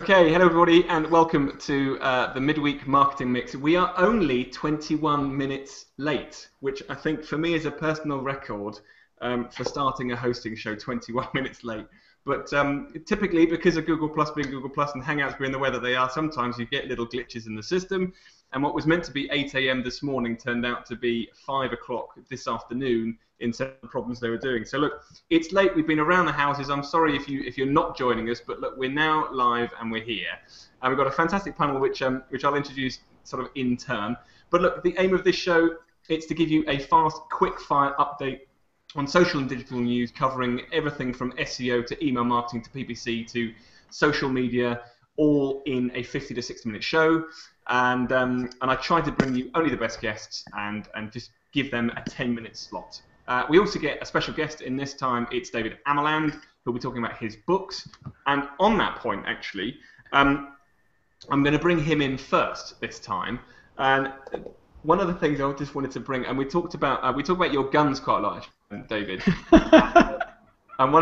Okay, hello everybody, and welcome to the Midweek Marketing Mix. We are only 21 minutes late, which I think for me is a personal record for starting a hosting show 21 minutes late. But typically, because of Google Plus being Google Plus and Hangouts being the way that they are, sometimes you get little glitches in the system. And what was meant to be 8 a.m. this morning turned out to be 5 o'clock this afternoon in several problems they were doing. So look, it's late. We've been around the houses. I'm sorry if you're not joining us, but look, we're now live and we're here. And we've got a fantastic panel which I'll introduce sort of in turn. But look, the aim of this show is to give you a fast, quick-fire update on social and digital news, covering everything from SEO to email marketing to PPC to social media, all in a 50 to 60-minute show. And I try to bring you only the best guests and just give them a 10-minute slot. We also get a special guest in this time. It's David Amerland, who'll be talking about his books. And on that point, actually, I'm going to bring him in first this time. And one of the things I just wanted to bring, and we talked about your guns quite a lot, David. And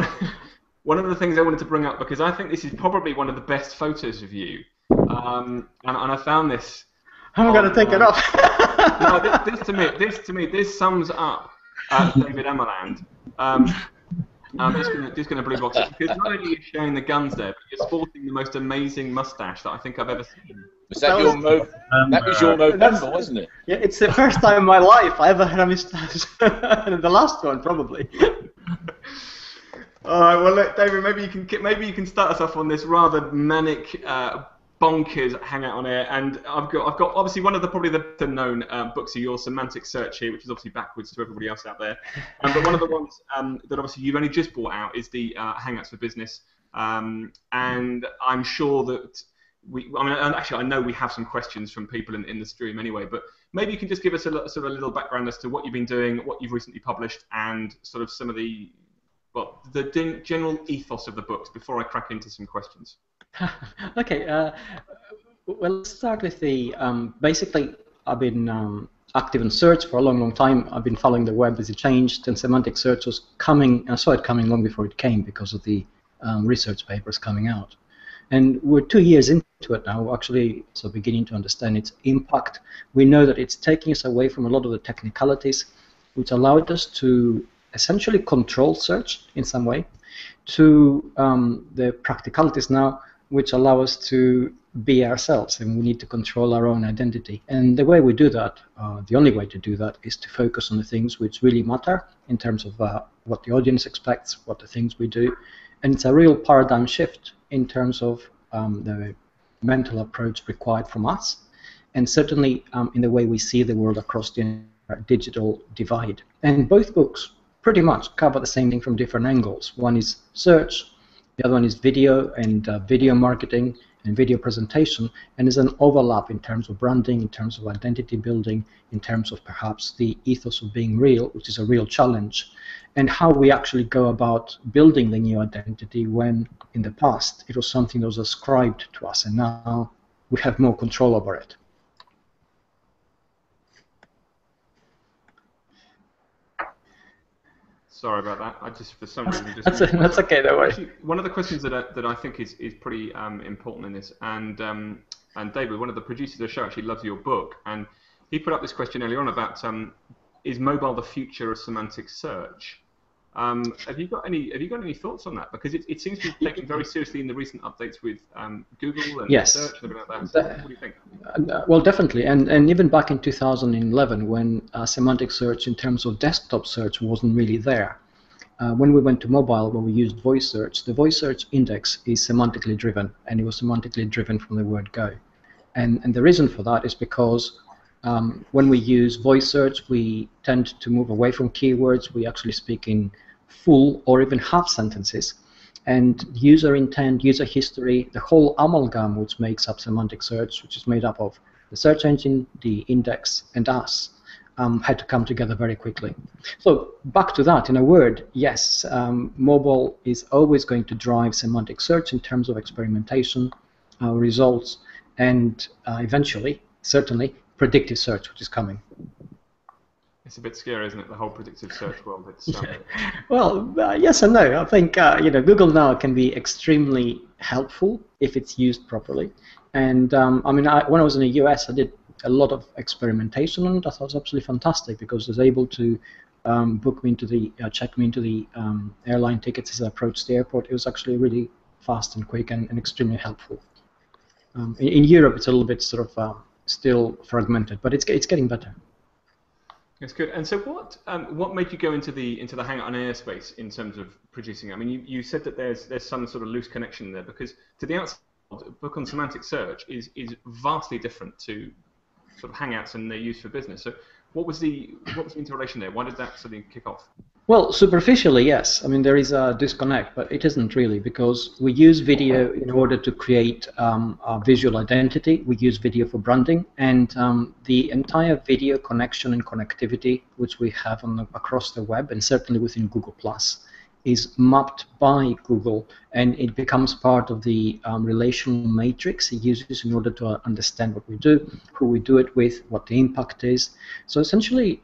one of the things I wanted to bring up, because I think this is probably one of the best photos of you. And I found this. I'm going to take it off. No, this to me sums up David Amerland. I'm just going to blue box it, because not only are you showing the guns there, but you're sporting the most amazing mustache that I think I've ever seen. Was that your move? That was your November, wasn't it? Yeah, it's the first time in my life I ever had a mustache. The last one, probably. All right. Well, look, David, maybe you can start us off on this rather manic, bonkers hangout on air. And I've got obviously one of probably the better known books of yours, Semantic Search here, which is obviously backwards to everybody else out there. But one of the ones that obviously you've only just brought out is the Hangouts for Business. And I'm sure that I know we have some questions from people in the stream anyway, but maybe you can just give us a little background as to what you've been doing, what you've recently published, and sort of some of the general ethos of the books before I crack into some questions. Okay. Well, let's start with the basically. I've been active in search for a long time. I've been following the web as it changed, and semantic search was coming. I saw it coming long before it came because of the research papers coming out. And we're 2 years into it now, actually, so beginning to understand its impact. We know that it's taking us away from a lot of the technicalities, which allowed us to essentially control search in some way, to the practicalities now, which allow us to be ourselves, and we need to control our own identity. And the way we do that, the only way to do that, is to focus on the things which really matter in terms of what the audience expects, what the things we do. And it's a real paradigm shift in terms of the mental approach required from us, and certainly in the way we see the world across the digital divide. And both books pretty much cover the same thing from different angles. One is search, the other one is video and video marketing and video presentation, and there's an overlap in terms of branding, in terms of identity building, in terms of perhaps the ethos of being real, which is a real challenge, and how we actually go about building the new identity when in the past it was something that was ascribed to us, and now we have more control over it. Sorry about that. I just, for some reason, that's okay. Don't worry. Actually, one of the questions that I think is pretty important in this, and David, one of the producers of the show, actually loves your book, and he put up this question earlier on about is mobile the future of semantic search? Have you got any thoughts on that? Because it seems to be taken very seriously in the recent updates with Google and yes. search and everything like that. So what do you think? Well, definitely, and even back in 2011, when semantic search in terms of desktop search wasn't really there. When we went to mobile, when we used voice search, the voice search index is semantically driven, and it was semantically driven from the word go. And the reason for that is because when we use voice search, we tend to move away from keywords. We actually speak in full or even half sentences. And user intent, user history, the whole amalgam which makes up semantic search, which is made up of the search engine, the index, and us, had to come together very quickly. So back to that, in a word, yes, mobile is always going to drive semantic search in terms of experimentation, results, and eventually, certainly, predictive search, which is coming. It's a bit scary, isn't it? The whole predictive search world. It's Well, yes and no. I think Google now can be extremely helpful if it's used properly. And I mean, when I was in the US, I did a lot of experimentation, and I thought it was absolutely fantastic because I was able to book me into the, check me into the airline tickets as I approached the airport. It was actually really fast and quick and extremely helpful. In Europe, it's a little bit sort of still fragmented, but it's getting better. That's good. And so, what made you go into the Hangout and Air space in terms of producing? I mean, you said that there's some sort of loose connection there, because to the outside, book on semantic search is vastly different to sort of Hangouts and their use for business. So, what was the interrelation there? Why did that suddenly kick off? Well, superficially, yes. I mean, there is a disconnect, but it isn't really, because we use video in order to create our visual identity. We use video for branding, and the entire video connection and connectivity which we have across the web, and certainly within Google+, is mapped by Google, and it becomes part of the relational matrix it uses in order to understand what we do, who we do it with, what the impact is. So essentially,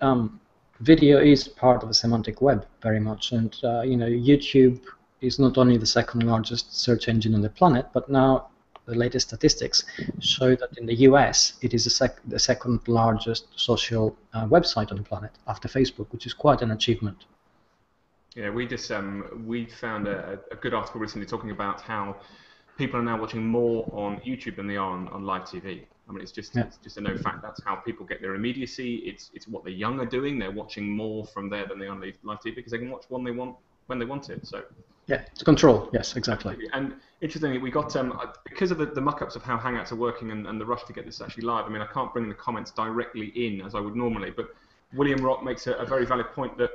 video is part of the semantic web very much, and you know, YouTube is not only the second largest search engine on the planet, but now the latest statistics show that in the US it is the second largest social website on the planet after Facebook, which is quite an achievement. Yeah, we found a good article recently talking about how people are now watching more on YouTube than they are on live TV. I mean, it's just a known fact. That's how people get their immediacy. It's what the young are doing. They're watching more from there than they are on live TV, because they can watch when they want it. So yeah, it's control. Yes, exactly. And interestingly, we got because of the muck-ups of how Hangouts are working and the rush to get this actually live. I mean, I can't bring the comments directly in as I would normally, but William Rock makes a very valid point that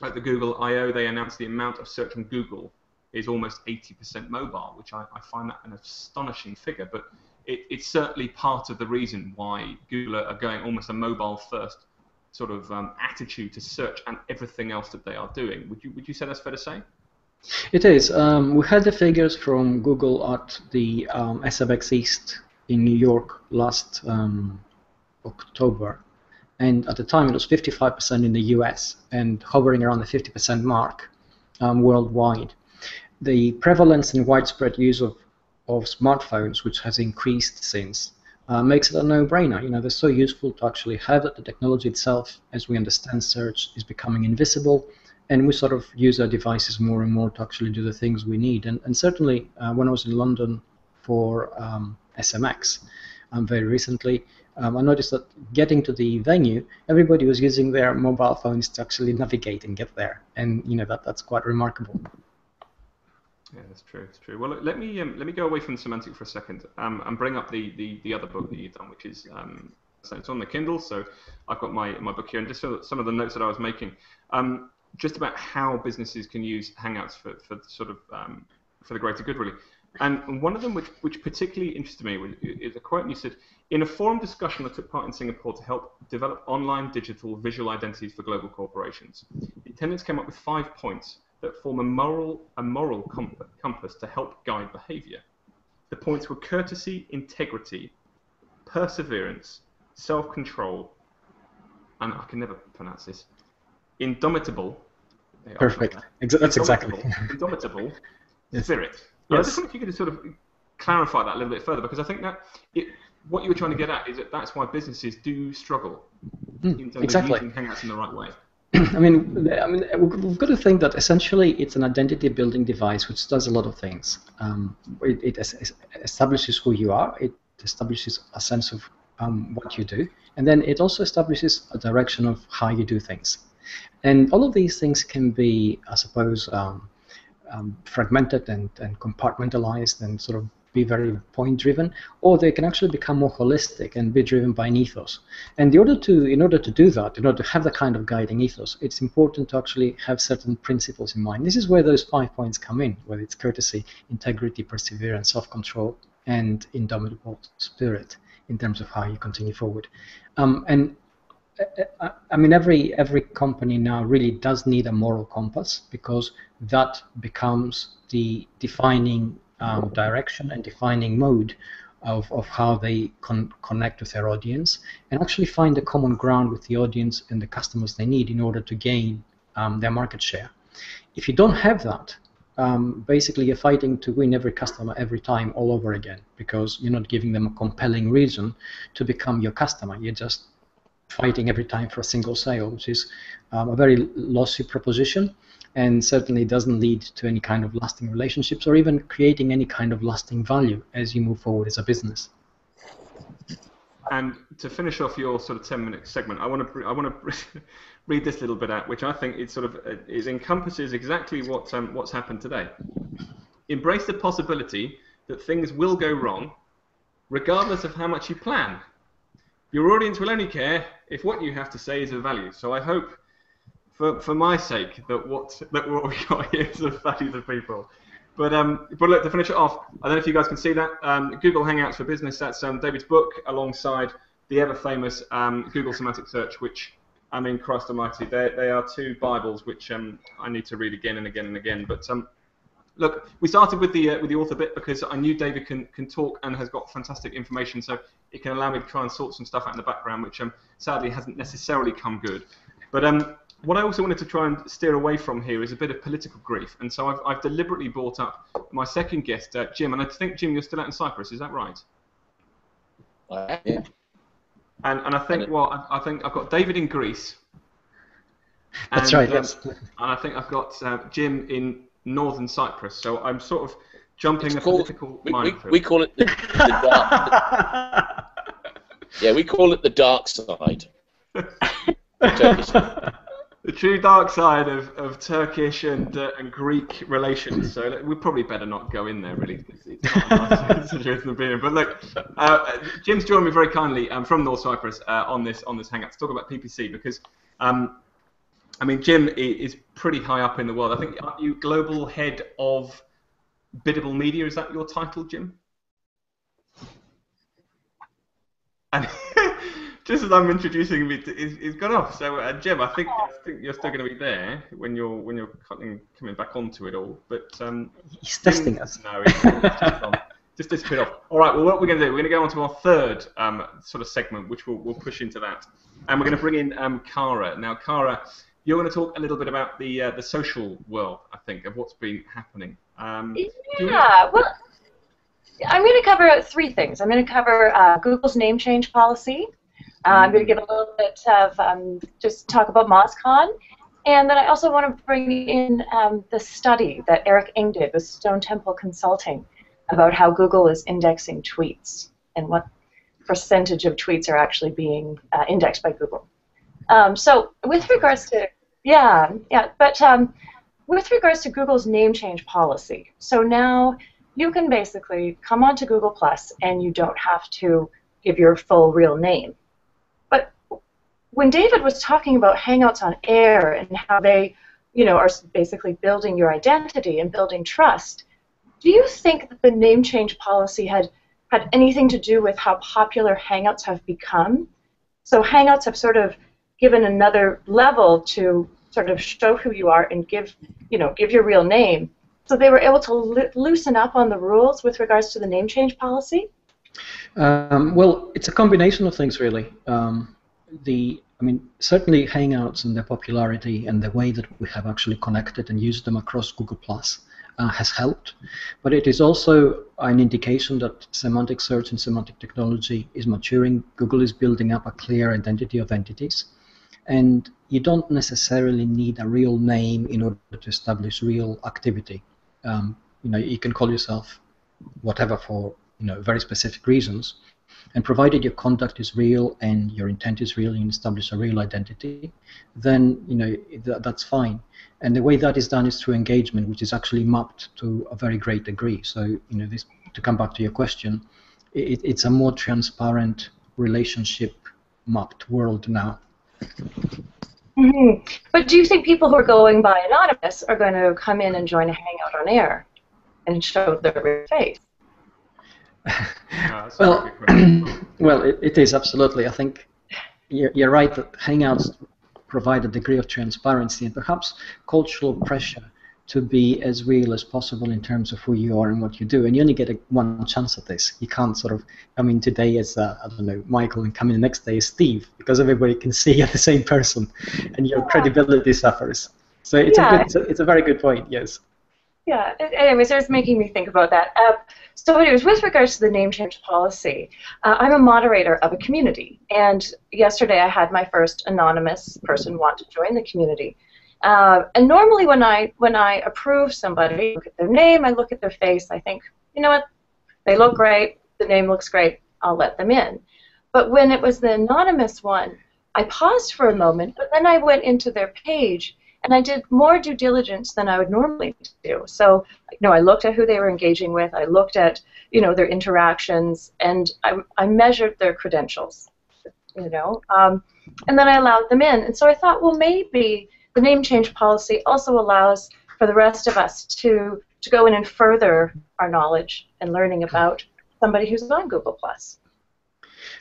at the Google I/O they announced the amount of search on Google is almost 80% mobile, which I find that an astonishing figure. But it's certainly part of the reason why Google are going almost a mobile-first sort of attitude to search and everything else that they are doing. Would you say that's fair to say? It is. We had the figures from Google at the SFX East in New York last October, and at the time it was 55% in the US and hovering around the 50% mark worldwide. The prevalence and widespread use of smartphones, which has increased since, makes it a no-brainer. You know, they're so useful to actually have that. The technology itself, as we understand search, is becoming invisible, and we sort of use our devices more and more to actually do the things we need. And certainly, when I was in London for SMX very recently, I noticed that getting to the venue, everybody was using their mobile phones to actually navigate and get there, and you know that's quite remarkable. Yeah, that's true. It's true. Well, let me go away from semantic for a second and bring up the other book that you've done, which is so it's on the Kindle. So I've got my book here, and just some of the notes that I was making, just about how businesses can use Hangouts for sort of for the greater good, really. And one of them, which particularly interested me, is a quote. And you said, "In a forum discussion that took part in Singapore to help develop online digital visual identities for global corporations, the attendants came up with 5 points that form a moral compass to help guide behaviour. The points were courtesy, integrity, perseverance, self-control, and I can never pronounce this, indomitable." Perfect. That's exactly. Indomitable yes. Spirit. Yes. I just wonder if you could sort of clarify that a little bit further, because I think that what you were trying to get at is that that's why businesses do struggle in terms of using Hangouts in the right way. I mean, we've got to think that essentially it's an identity-building device which does a lot of things. It establishes who you are. It establishes a sense of what you do, and then it also establishes a direction of how you do things. And all of these things can be, I suppose, fragmented and compartmentalized and sort of be very point-driven, or they can actually become more holistic and be driven by an ethos. And in order to do that, in order to have the kind of guiding ethos, it's important to actually have certain principles in mind. This is where those 5 points come in, whether it's courtesy, integrity, perseverance, self-control, and indomitable spirit in terms of how you continue forward. And I mean, every company now really does need a moral compass, because that becomes the defining direction and defining mode of how they connect with their audience and actually find a common ground with the audience and the customers they need in order to gain their market share. If you don't have that, basically you're fighting to win every customer every time all over again, because you're not giving them a compelling reason to become your customer. You're just fighting every time for a single sale, which is a very lossy proposition, and certainly doesn't lead to any kind of lasting relationships or even creating any kind of lasting value as you move forward as a business. And to finish off your sort of 10-minute segment, I want to read this little bit out, which I think encompasses exactly what's happened today. Embrace the possibility that things will go wrong, regardless of how much you plan. Your audience will only care if what you have to say is of value. So I hope, for my sake, that what we got here is of value to people. But look, to finish it off, I don't know if you guys can see that. Google Hangouts for Business, that's David's book, alongside the ever-famous Google Semantic Search, which, I mean, Christ almighty, they are two Bibles which I need to read again and again and again. But look, we started with the author bit because I knew David can talk and has got fantastic information, so it can allow me to try and sort some stuff out in the background, which sadly hasn't necessarily come good. But what I also wanted to try and steer away from here is a bit of political grief, and so I've deliberately brought up my second guest, Jim, and I think, Jim, you're still out in Cyprus, is that right? Yeah. And I think, well, I think I've got David in Greece. That's right, yes. And I think I've got Jim in northern Cyprus, so I'm sort of jumping a political minefield. We call it the dark. Yeah, we call it the dark side. Turkish. The true dark side of Turkish and Greek relations. So we probably better not go in there, really. It's not a nice situation to be in. But look, Jim's joined me very kindly from North Cyprus on this Hangout to talk about PPC because, I mean, Jim is pretty high up in the world. I think, aren't you global head of biddable media? Is that your title, Jim? And just as I'm introducing him, he's gone off. So, Jim, I think you're still going to be there when you're coming back onto it all. But he's testing us. No, he's just disappeared off. All right. Well, what we're going to do, we're going to go on to our third sort of segment, which we'll push into that, and we're going to bring in Cara. Now, Cara, you're going to talk a little bit about the social world, I think, of what's been happening. Yeah. Well, I'm going to cover three things. I'm going to cover Google's name change policy. I'm going to give a little bit of just talk about Mozcon, and then I also want to bring in the study that Eric Ng did with Stone Temple Consulting about how Google is indexing tweets and what percentage of tweets are actually being indexed by Google. So with regards to with regards to Google's name change policy, so now you can basically come onto Google Plus and you don't have to give your full real name. But when David was talking about Hangouts on Air and how they, are basically building your identity and building trust, do you think that the name change policy had anything to do with how popular Hangouts have become? So Hangouts have sort of given another level to sort of show who you are and give your real name. So they were able to loosen up on the rules with regards to the name change policy? Well, it's a combination of things, really. Certainly Hangouts and their popularity and the way that we have actually connected and used them across Google Plus has helped. But it is also an indication that semantic search and semantic technology is maturing. Google is building up a clear identity of entities. And you don't necessarily need a real name in order to establish real activity. You can call yourself whatever for very specific reasons, and provided your conduct is real and your intent is real and you establish a real identity, then that's fine. And the way that is done is through engagement, which is actually mapped to a very great degree. So this, to come back to your question, it's a more transparent relationship mapped world now. Mm-hmm. But do you think people who are going by anonymous are going to come in and join a Hangout on Air and show their real face? Well, it is, absolutely. I think you're right that Hangouts provide a degree of transparency and perhaps cultural pressure to be as real as possible in terms of who you are and what you do. And you only get one chance at this. You can't sort of come in today as, Michael, and come in the next day as Steve, because everybody can see you're the same person and your credibility suffers. So it's a very good point, yes. Yeah. Anyways, it was making me think about that. So anyways, with regards to the name change policy, I'm a moderator of a community, and yesterday I had my first anonymous person want to join the community. And normally when I approve somebody, I look at their name, I look at their face, I think, you know what, they look great, the name looks great, I'll let them in. But when it was the anonymous one, I paused for a moment, but then I went into their page and I did more due diligence than I would normally do. So, I looked at who they were engaging with, I looked at, their interactions, and I measured their credentials, and then I allowed them in. And so I thought, well, maybe the name change policy also allows for the rest of us to go in and further our knowledge and learning about somebody who's on Google+.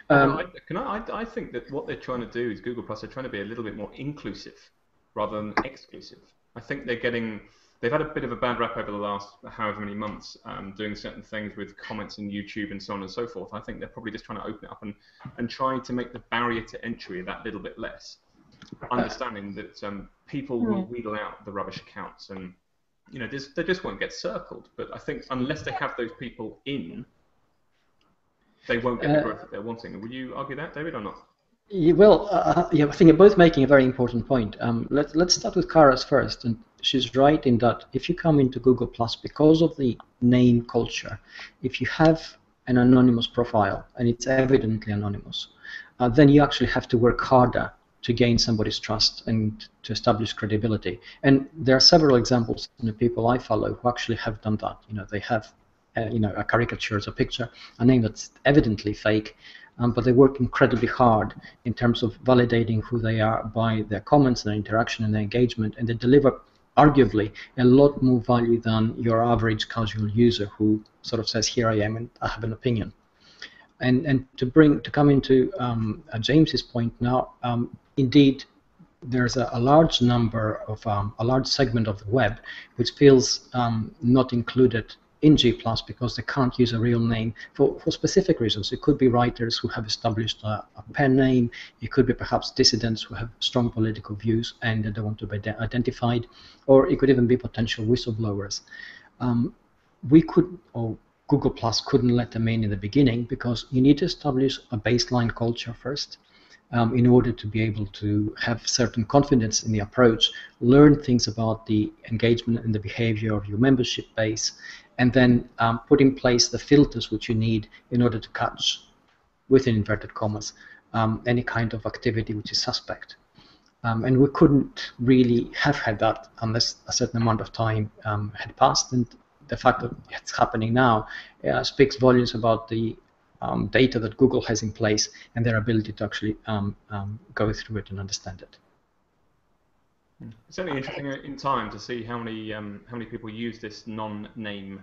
I think that what they're trying to do is Google+, they're trying to be a little bit more inclusive rather than exclusive. I think they've had a bit of a bad rap over the last however many months doing certain things with comments in YouTube and so on and so forth. I think they're probably just trying to open it up and trying to make the barrier to entry that little bit less. Understanding that people will wheedle out the rubbish accounts and they just won't get circled. But I think unless they have those people in, they won't get the growth that they're wanting. Would you argue that, David, or not? Well, I think you're both making a very important point. Let's start with Kara's first. And she's right in that if you come into Google+, because of the name culture, if you have an anonymous profile, and it's evidently anonymous, then you actually have to work harder to gain somebody's trust and to establish credibility. And there are several examples in the people I follow who actually have done that. They have a caricature as a picture, a name that's evidently fake, but they work incredibly hard in terms of validating who they are by their comments, their interaction, and their engagement, and they deliver arguably a lot more value than your average casual user who sort of says, here I am and I have an opinion. And to come into James's point now, indeed, there's a large number of a large segment of the web which feels not included in G+ because they can't use a real name for specific reasons. It could be writers who have established a pen name. It could be perhaps dissidents who have strong political views and they don't want to be identified, or it could even be potential whistleblowers. Google+ couldn't let them in the beginning because you need to establish a baseline culture first in order to be able to have certain confidence in the approach, learn things about the engagement and the behavior of your membership base, and then put in place the filters which you need in order to catch, within inverted commas, any kind of activity which is suspect. And we couldn't really have had that unless a certain amount of time had passed, and the fact that it's happening now speaks volumes about the data that Google has in place and their ability to actually go through it and understand it. It's certainly interesting in time to see how many people use this non-name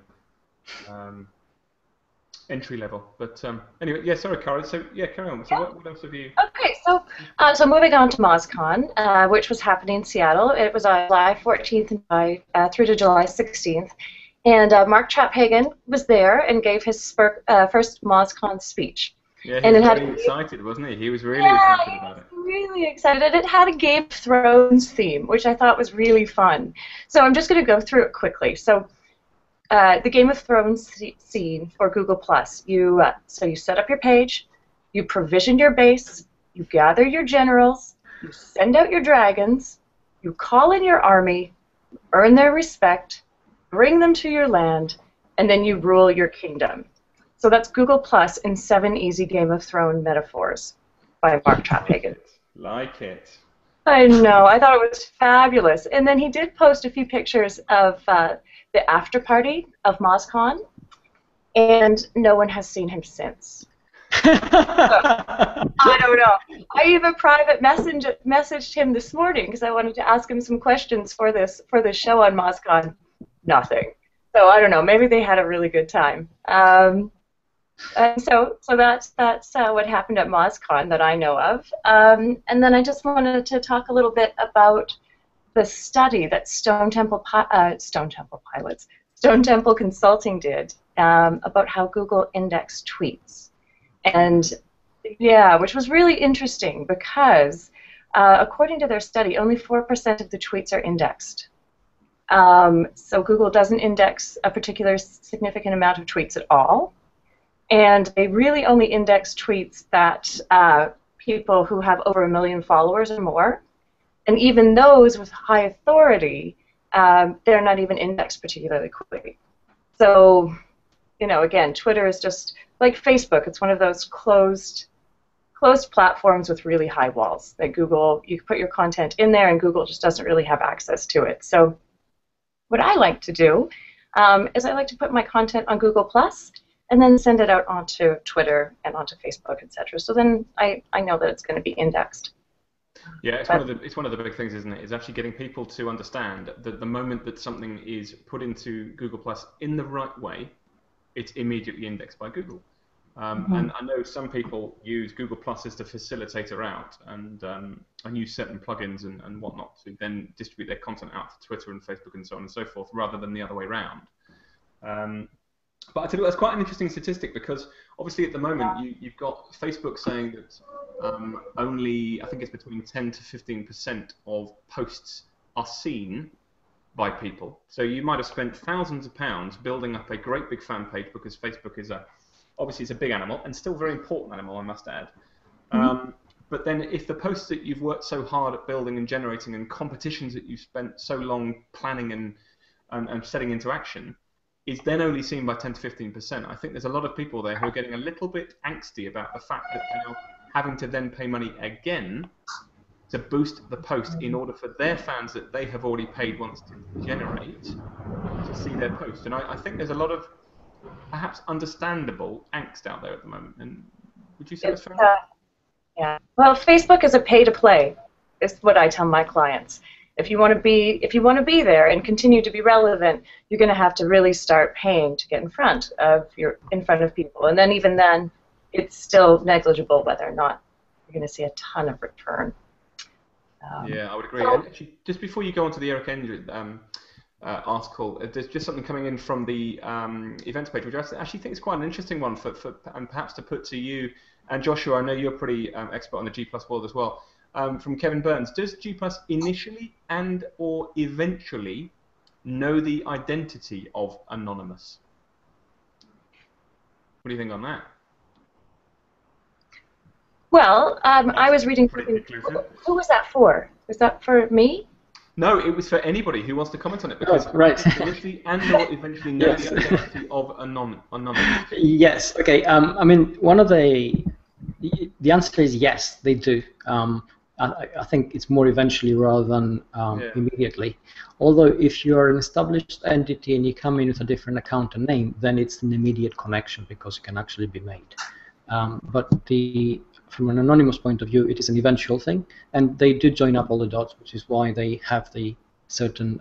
entry level. But anyway, yeah, sorry, Cara. So yeah, carry on. So what else have you? Okay, so moving on to Mozcon, which was happening in Seattle. It was on July 14th through to July 16th. And Mark Chaphagen was there and gave his first Mozcon speech. Yeah, he was really excited, wasn't he? He was really excited about it. Really excited. It had a Game of Thrones theme, which I thought was really fun. So I'm just going to go through it quickly. So the Game of Thrones scene for Google+, you set up your page, you provision your base, you gather your generals, you send out your dragons, you call in your army, earn their respect, bring them to your land, and then you rule your kingdom. So that's Google+ in 7 easy Game of Thrones metaphors by Mark Chaphagen. Like it. I know. I thought it was fabulous. And then he did post a few pictures of the after party of Mozcon, and no one has seen him since. So, I don't know. I even private messaged him this morning because I wanted to ask him some questions for this show on Mozcon. Nothing. So I don't know. Maybe they had a really good time. And so that's what happened at Mozcon that I know of. And then I just wanted to talk a little bit about the study that Stone Temple Consulting did about how Google indexed tweets. And yeah, which was really interesting because according to their study, only 4% of the tweets are indexed. So Google doesn't index a particular significant amount of tweets at all. And they really only index tweets that people who have over 1 million followers or more. And even those with high authority, they're not even indexed particularly quickly. So, you know, again, Twitter is just like Facebook. It's one of those closed platforms with really high walls. That Google, you can put your content in there, and Google just doesn't really have access to it. So, what I like to do is I like to put my content on Google+, and then send it out onto Twitter and onto Facebook, etc. So then I know that it's going to be indexed. Yeah, it's one of the big things, isn't it? Is actually getting people to understand that the moment that something is put into Google+ in the right way, it's immediately indexed by Google. And I know some people use Google+ as the facilitator out and use certain plugins and whatnot to then distribute their content out to Twitter and Facebook and so on and so forth, rather than the other way around. But I tell you what, that's quite an interesting statistic, because obviously at the moment you've got Facebook saying that only, I think it's between 10 to 15% of posts are seen by people. So you might have spent thousands of pounds building up a great big fan page, because Facebook is obviously it's a big animal, and still a very important animal, I must add. But then if the posts that you've worked so hard at building and generating, and competitions that you've spent so long planning and setting into action, is then only seen by 10 to 15%. I think there's a lot of people there who are getting a little bit angsty about the fact that they're having to then pay money again to boost the post in order for their fans that they have already paid once to generate to see their post. And I think there's a lot of perhaps understandable angst out there at the moment. And would you say that's fair? Yeah. Well, Facebook is a pay-to-play, is what I tell my clients. If you want to be there and continue to be relevant, you're going to have to really start paying to get in front of people. And then even then, it's still negligible whether or not you're going to see a ton of return. Yeah, I would agree. And actually, just before you go on to the Eric Endre article, there's just something coming in from the events page, which I actually think is quite an interesting one and perhaps to put to you. And Joshua, I know you're pretty expert on the G+ world as well. From Kevin Burns, does G+ initially and or eventually know the identity of Anonymous? What do you think on that? Well, I was reading something. Who was that for? Was that for me? No, it was for anybody who wants to comment on it, because right. initially and or eventually know the identity of Anonymous. Yes. Okay. I mean, the answer is yes, they do. I think it's more eventually rather than immediately. Although if you're an established entity and you come in with a different account and name, then it's an immediate connection because it can actually be made. But from an anonymous point of view, it is an eventual thing, and they do join up all the dots, which is why they have the certain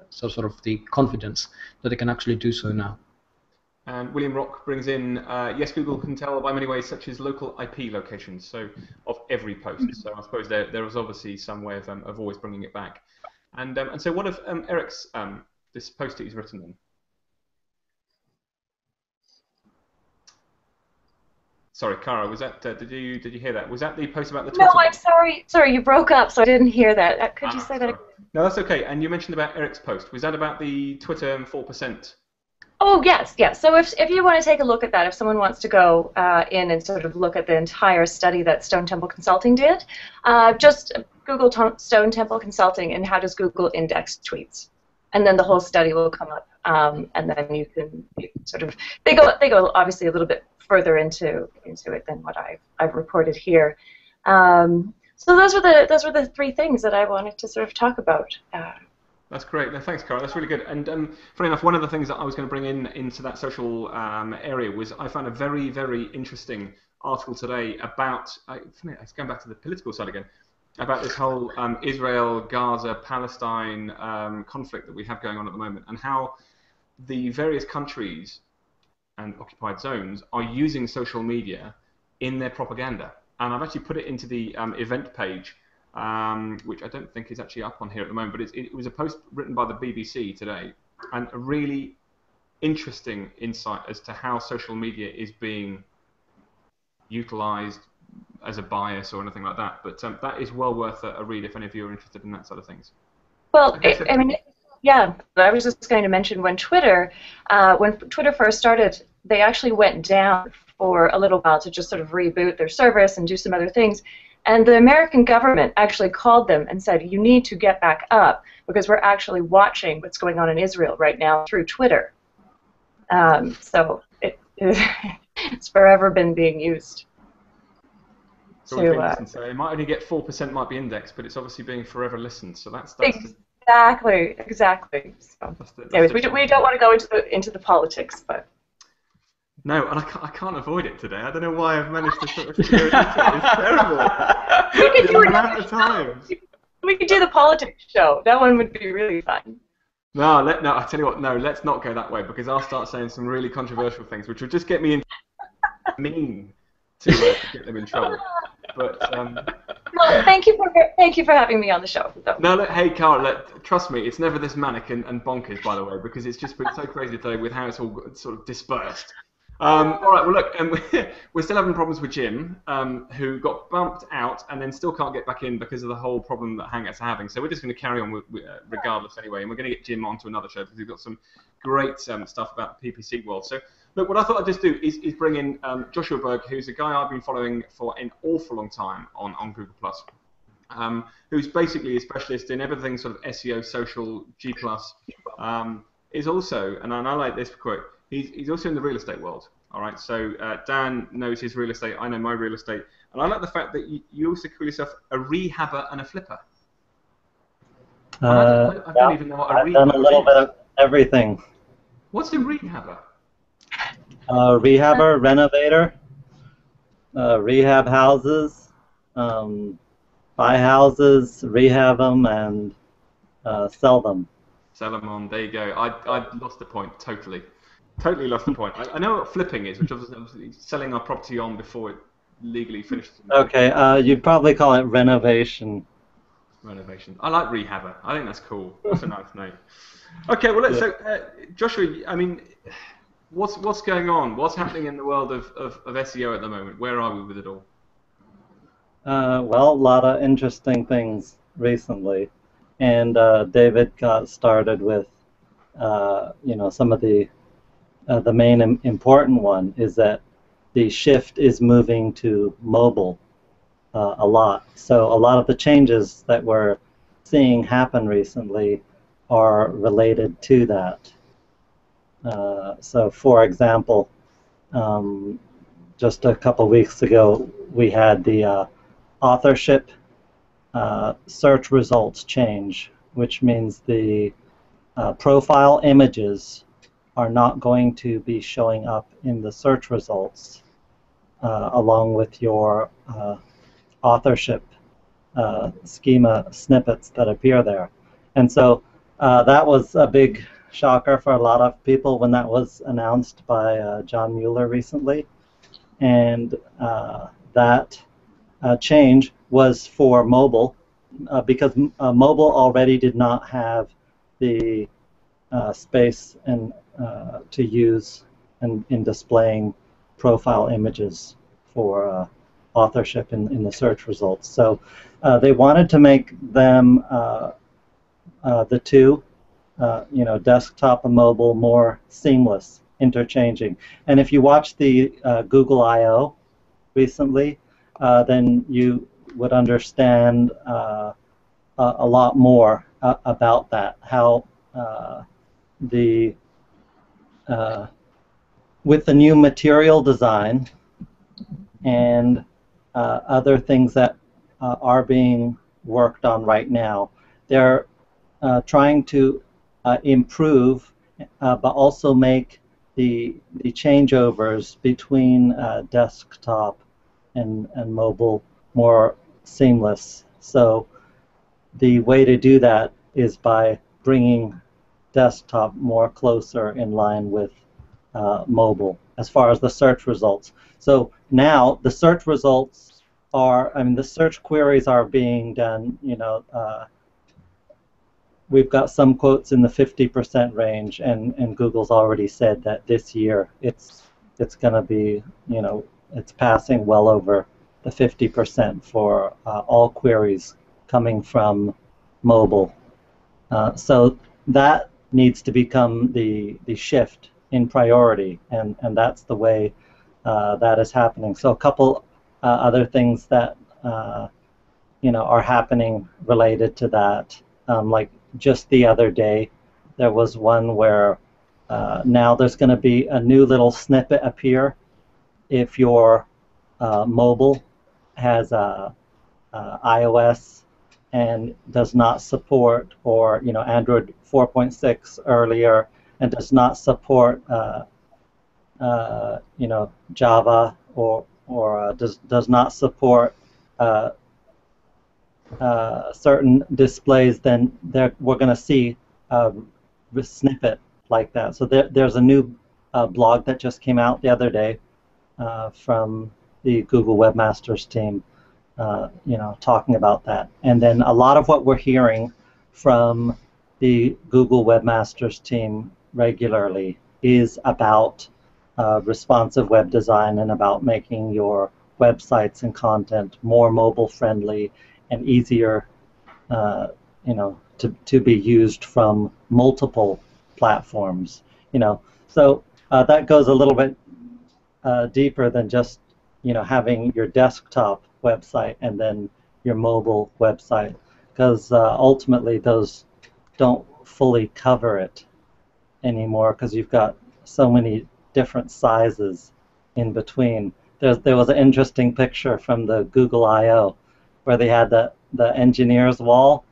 sort of the confidence that they can actually do so now. And William Rock brings in, yes, Google can tell by many ways, such as local IP locations, so of every post. So I suppose there is obviously some way of always bringing it back. And so what of Eric's this post that he's written in? Sorry, Cara, was that did you hear that? Was that the post about the Twitter? No, I'm sorry. Sorry, you broke up, so I didn't hear that. Could you say that again? No, that's okay. And you mentioned about Eric's post. Was that about the Twitter 4%? Oh, yes, yes. So if you want to take a look at that, if someone wants to go in and sort of look at the entire study that Stone Temple Consulting did, just Google Stone Temple Consulting and how does Google index tweets, and then the whole study will come up, and then you can sort of they go obviously a little bit further into it than what I've reported here. So those were the three things that I wanted to sort of talk about. That's great. No, thanks, Cara. That's really good. And funny enough, one of the things that I was going to bring into that social area was I found a very, very interesting article today about, it's going back to the political side again, about this whole Israel, Gaza, Palestine conflict that we have going on at the moment, and how the various countries and occupied zones are using social media in their propaganda. And I've actually put it into the event page, which I don't think is actually up on here at the moment, but it was a post written by the BBC today, and a really interesting insight as to how social media is being utilized as a bias or anything like that. But that is well worth a read if any of you are interested in that sort of things. Well, I mean, Yeah, I was just going to mention when Twitter first started, they actually went down for a little while to just sort of reboot their service and do some other things. And the American government actually called them and said, you need to get back up because we're actually watching what's going on in Israel right now through Twitter. So it's forever been being used. So it might only get 4% might be indexed, but it's obviously being forever listened. So that's exactly. So, anyways, we don't want to go into the politics, but. No, and I can't avoid it today. I don't know why I've managed to sort of steer it into it. It's terrible. We could do the politics show. That one would be really fun. No, I tell you what, no, let's not go that way because I'll start saying some really controversial things, which will just get me mean to get them in trouble. But well, thank you for having me on the show. So. No, look, hey, Carl, trust me, it's never this manic and bonkers, by the way, because it's just been so crazy today with how it's all sort of dispersed. All right, well, look, we're still having problems with Jim, who got bumped out and then still can't get back in because of the whole problem that Hangouts are having. So we're just going to carry on regardless anyway, and we're going to get Jim onto another show because we've got some great stuff about the PPC world. So, look, what I thought I'd just do is bring in Joshua Berg, who's a guy I've been following for an awful long time on Google+, who's basically a specialist in everything sort of SEO, social, G+, is also, and I like this quote, he's also in the real estate world. All right, so Dan knows his real estate, I know my real estate, and I like the fact that you also call yourself a rehabber and a flipper. I don't even know what a rehabber is. I've done a little bit of everything. What's a rehabber? Rehabber, renovator, rehab houses, buy houses, rehab them, and sell them. Sell them on, there you go. I lost the point, totally. Totally lost the point. I know what flipping is, which is obviously selling our property on before it legally finishes. Okay, you'd probably call it renovation. Renovation. I like rehabber. I think that's cool. That's a nice name. Okay, well, so Joshua, I mean, what's going on? What's happening in the world of SEO at the moment? Where are we with it all? Well, a lot of interesting things recently, and David got started with, some of the main important one is that the shift is moving to mobile a lot. So a lot of the changes that we're seeing happen recently are related to that. So for example, just a couple weeks ago, we had the authorship search results change, which means the profile images are not going to be showing up in the search results along with your authorship schema snippets that appear there. And so that was a big shocker for a lot of people when that was announced by John Mueller recently. And that change was for mobile because mobile already did not have the space and to use in displaying profile images for authorship in the search results. So they wanted to make them the two, desktop and mobile, more seamless, interchanging. And if you watch the Google I/O recently, then you would understand a lot more about that, how with the new material design and other things that are being worked on right now, they're trying to improve but also make the changeovers between desktop and mobile more seamless. So the way to do that is by bringing desktop more closer in line with mobile as far as the search results. So now the search results are, the search queries are being done, we've got some quotes in the 50% range, and Google's already said that this year it's going to be, it's passing well over the 50% for all queries coming from mobile. So that needs to become the shift in priority, and that's the way that is happening. So a couple other things that are happening related to that, like just the other day, there was one where now there's going to be a new little snippet appear if your mobile has iOS and does not support, or Android 4.6 earlier, and does not support Java, or does not support certain displays, then we're going to see a snippet like that. So there's a new blog that just came out the other day from the Google Webmasters team, talking about that. And then a lot of what we're hearing from the Google Webmasters team regularly is about responsive web design, and about making your websites and content more mobile friendly and easier to be used from multiple platforms. So that goes a little bit deeper than just having your desktop website and then your mobile website, because ultimately those don't fully cover it anymore, because you've got so many different sizes in between. There was an interesting picture from the Google I/O where they had the engineer's wall,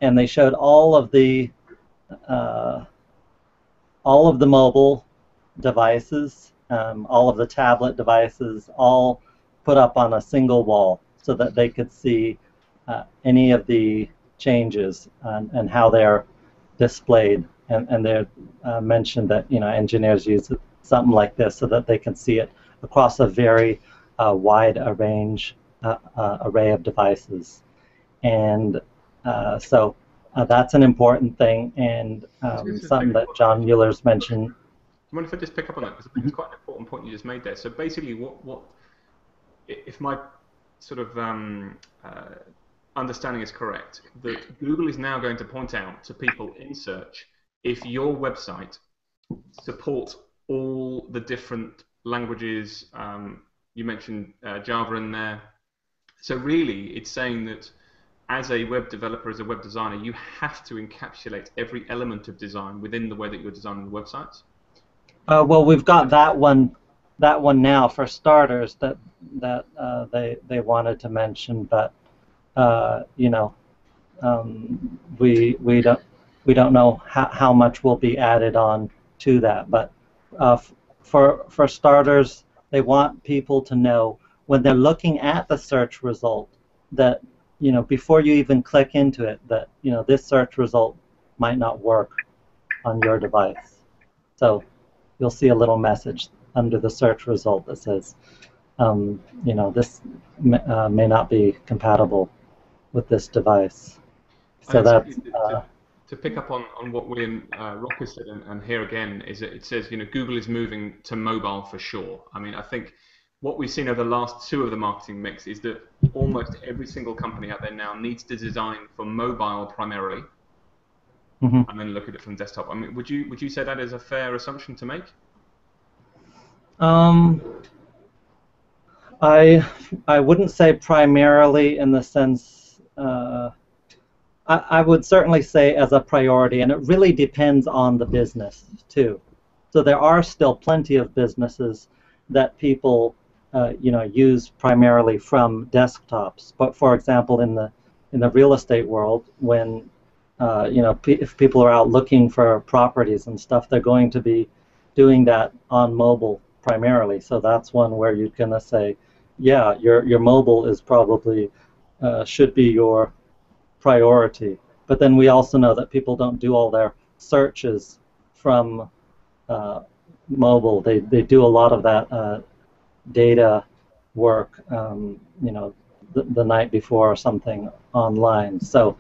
and they showed all of the mobile devices, all of the tablet devices, all put up on a single wall, so that they could see any of the changes and how they're displayed. And they mentioned that engineers use something like this so that they can see it across a very wide array of devices. And so that's an important thing, and something that John Mueller's mentioned. Do you mind if I just pick up on that? Because I think it's quite an important point you just made there. So basically, what if my sort of understanding is correct, that Google is now going to point out to people in search if your website supports all the different languages. You mentioned Java in there. So really, it's saying that as a web developer, as a web designer, you have to encapsulate every element of design within the way that you're designing the websites. Well, we've got that one now for starters that they wanted to mention, but we don't know how much will be added on to that. But for starters, they want people to know when they're looking at the search result that before you even click into it, that this search result might not work on your device. So you'll see a little message under the search result that says, this may not be compatible with this device. So that's to pick up on what William Rocker said, and here again is that it says Google is moving to mobile for sure. I mean, I think what we've seen over the last two of the marketing mix is that almost every single company out there now needs to design for mobile primarily, and then look at it from desktop. I mean, would you say that is a fair assumption to make? I wouldn't say primarily in the sense. I would certainly say as a priority, and it really depends on the business too. So there are still plenty of businesses that people use primarily from desktops. But for example, in the real estate world, when if people are out looking for properties and stuff, they're going to be doing that on mobile primarily. So that's one where you're gonna say, yeah, your mobile is probably should be your priority. But then we also know that people don't do all their searches from mobile. They do a lot of that data work, the night before or something online. So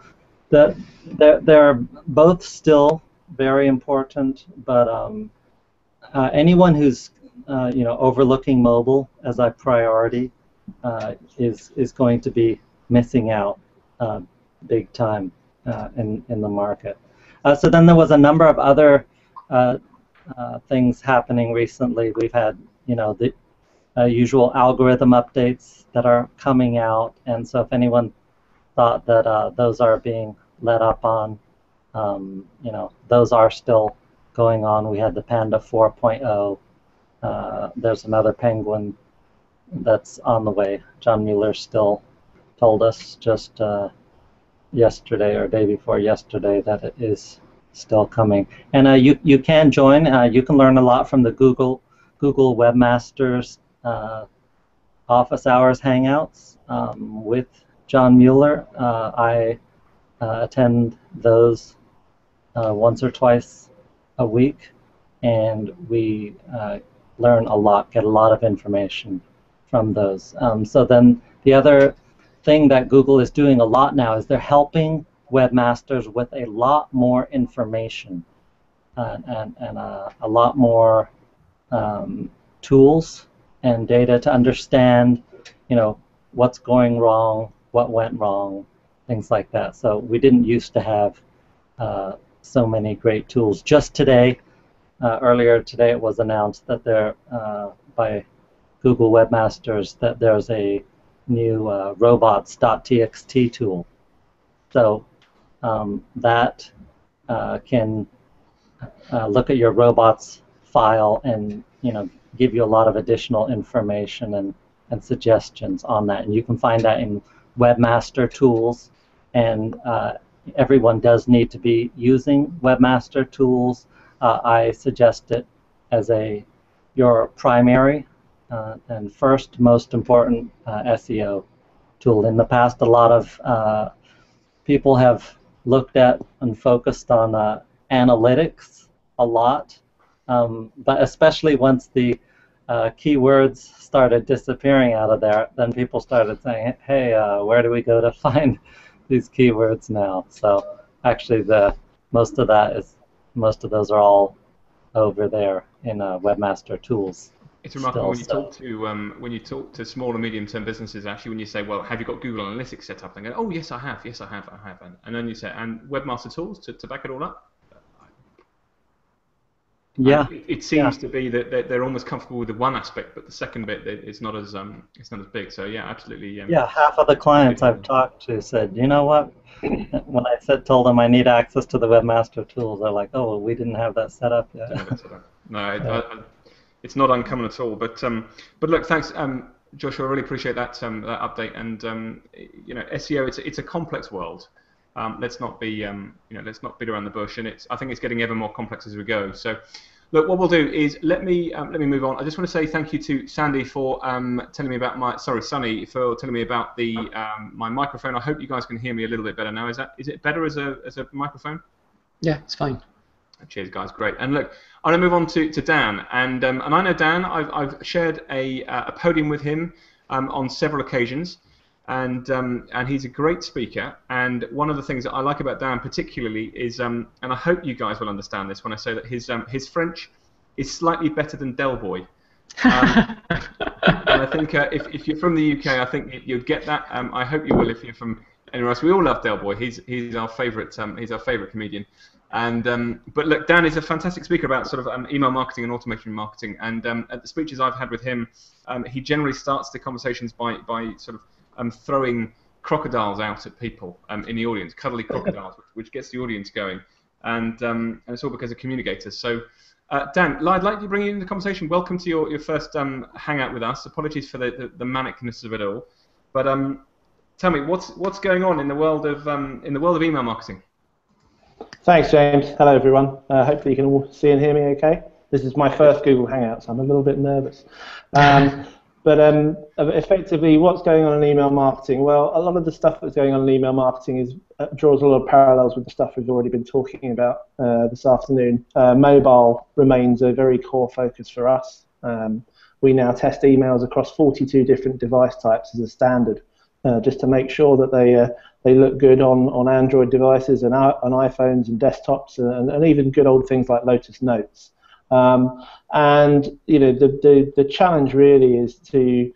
they're both still very important, but anyone who's overlooking mobile as a priority is going to be missing out big time in the market. So then there was a number of other things happening recently. We've had, the usual algorithm updates that are coming out, and so if anyone thought that those are being let up on, those are still going on. We had the Panda 4.0. There's another Penguin that's on the way. John Mueller still told us just yesterday or day before yesterday that it is still coming. And you can join. You can learn a lot from the Google Webmasters office hours Hangouts with John Mueller. I attend those once or twice a week, and we learn a lot, get a lot of information from those. So then the other thing that Google is doing a lot now is they're helping webmasters with a lot more information and a lot more tools and data to understand, what's going wrong, what went wrong, things like that. So we didn't used to have so many great tools. Just today, earlier today, it was announced that there, by Google Webmasters, that there's a new Robots.txt tool. So that can look at your robots file and give you a lot of additional information and suggestions on that. And you can find that in Webmaster Tools. And everyone does need to be using Webmaster Tools. I suggest it as your primary and first most important SEO tool. In the past, a lot of people have looked at and focused on analytics a lot, but especially once the keywords started disappearing out of there, then people started saying, hey, where do we go to find these keywords now? So actually most of those are all over there in Webmaster Tools. It's remarkable when you talk to small and medium-term businesses. Actually, when you say, "Well, have you got Google Analytics set up?" They go, "Oh, yes, I have. Yes, I have. I have." And then you say, "And Webmaster Tools to back it all up?" Yeah. It seems to be that they're almost comfortable with the one aspect, but the second bit it's not as big. So yeah, absolutely. Yeah, half of the clients I've talked to said, you know what? When I told them I need access to the Webmaster Tools, they're like, "Oh, well, we didn't have that set up yet." No, it's not uncommon at all. But look, thanks, Joshua. I really appreciate that update. And SEO, it's a complex world. Let's not be let's not beat around the bush. And I think it's getting ever more complex as we go. So, look, what we'll do is let me move on. I just want to say thank you to Sandy for telling me about Sunny for telling me about the my microphone. I hope you guys can hear me a little bit better now. Is it better as a microphone? Yeah, it's fine. Cheers, guys. Great. And look, I'm going to move on to Dan. And I know Dan. I've shared a podium with him on several occasions. And he's a great speaker. And one of the things that I like about Dan particularly is, and I hope you guys will understand this when I say that his French is slightly better than Del Boy. And I think if you're from the UK, I think you'll get that. I hope you will if you're from anywhere else. We all love Del Boy. He's our favourite. He's our favourite comedian. And but look, Dan is a fantastic speaker about sort of email marketing and automation marketing. And at the speeches I've had with him, he generally starts the conversations by sort of throwing crocodiles out at people in the audience, cuddly crocodiles, which gets the audience going. And it's all because of communicators. So, Dan, I'd like to bring you into the conversation. Welcome to your first hangout with us. Apologies for the manicness of it all. But tell me, what's going on in the world of email marketing? Thanks, James. Hello, everyone. Hopefully you can all see and hear me okay. This is my first Google Hangout, so I'm a little bit nervous. But effectively, what's going on in email marketing? Well, a lot of the stuff that's going on in email marketing draws a lot of parallels with the stuff we've already been talking about this afternoon. Mobile remains a very core focus for us. We now test emails across 42 different device types as a standard, just to make sure that they look good on Android devices and on iPhones and desktops and even good old things like Lotus Notes. And the challenge really is to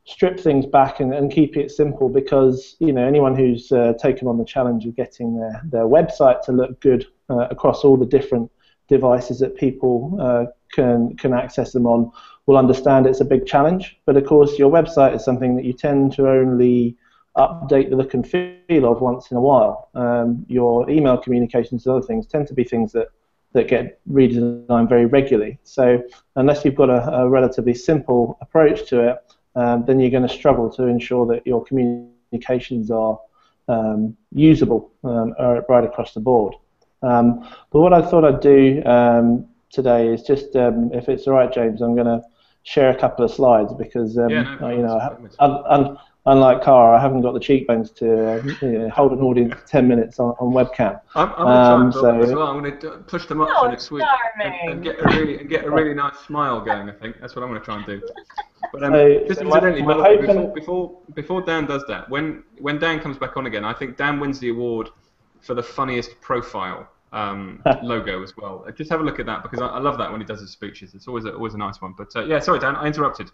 strip things back and keep it simple, because anyone who's taken on the challenge of getting their website to look good across all the different devices that people can access them on will understand it's a big challenge. But of course, your website is something that you tend to only update the look and feel of once in a while. Your email communications and other things tend to be things that get redesigned very regularly. So unless you've got a relatively simple approach to it, then you're going to struggle to ensure that your communications are usable right across the board. But what I thought I'd do today is just, if it's all right, James, I'm going to share a couple of slides, because unlike Cara, I haven't got the cheekbones to hold an audience for 10 minutes on webcam. I'm going to try and build them as well. I'm going to push them up for next week and get a really nice smile going. I think that's what I'm going to try and do. But just incidentally, before Dan does that, when Dan comes back on again, I think Dan wins the award for the funniest profile logo as well. Just have a look at that, because I love that when he does his speeches. It's always a nice one. But yeah, sorry, Dan, I interrupted.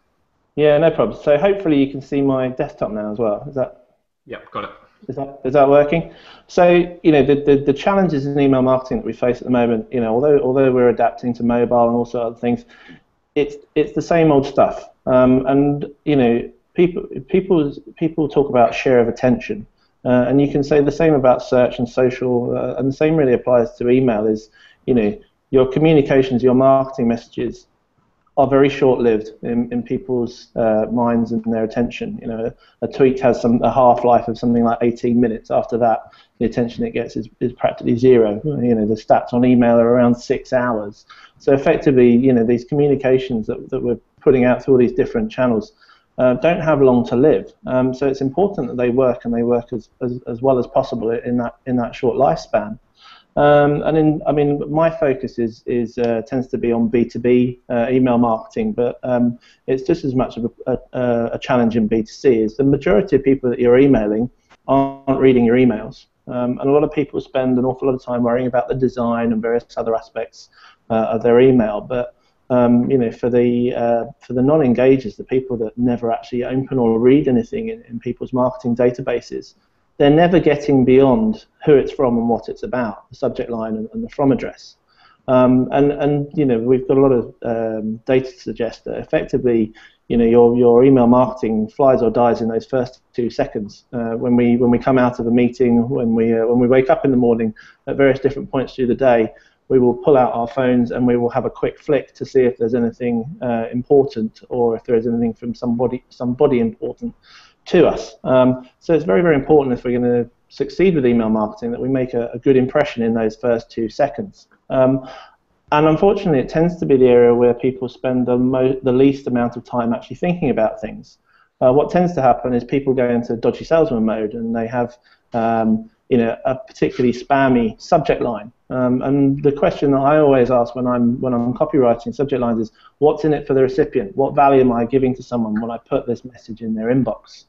Yeah, no problem. So hopefully you can see my desktop now as well. Is that? Yep, got it. Is that working? So the challenges in email marketing that we face at the moment, although we're adapting to mobile and also other things, it's the same old stuff. And people talk about share of attention, and you can say the same about search and social, and the same really applies to email. Is your communications, your marketing messages are very short-lived in people's minds and their attention. A tweet has a half-life of something like 18 minutes. After that, the attention it gets is practically zero. The stats on email are around 6 hours. So effectively, these communications that we're putting out through all these different channels don't have long to live. So it's important that they work, and they work as well as possible in that short lifespan. My focus tends to be on B2B email marketing, but it's just as much of a challenge in B2C. Is the majority of people that you're emailing aren't reading your emails, and a lot of people spend an awful lot of time worrying about the design and various other aspects of their email. But for the non-engagers, the people that never actually open or read anything in people's marketing databases, they're never getting beyond who it's from and what it's about, the subject line and the from address. We've got a lot of data to suggest that effectively, your email marketing flies or dies in those first 2 seconds. When we come out of a meeting, when we wake up in the morning, at various different points through the day, we will pull out our phones and we will have a quick flick to see if there's anything important, or if there is anything from somebody important to us. So it's very, very important, if we're going to succeed with email marketing, that we make a good impression in those first 2 seconds. And unfortunately, it tends to be the area where people spend the least amount of time actually thinking about things. What tends to happen is people go into dodgy salesman mode, and they have a particularly spammy subject line. And the question that I always ask when I'm copywriting subject lines is, what's in it for the recipient? What value am I giving to someone when I put this message in their inbox?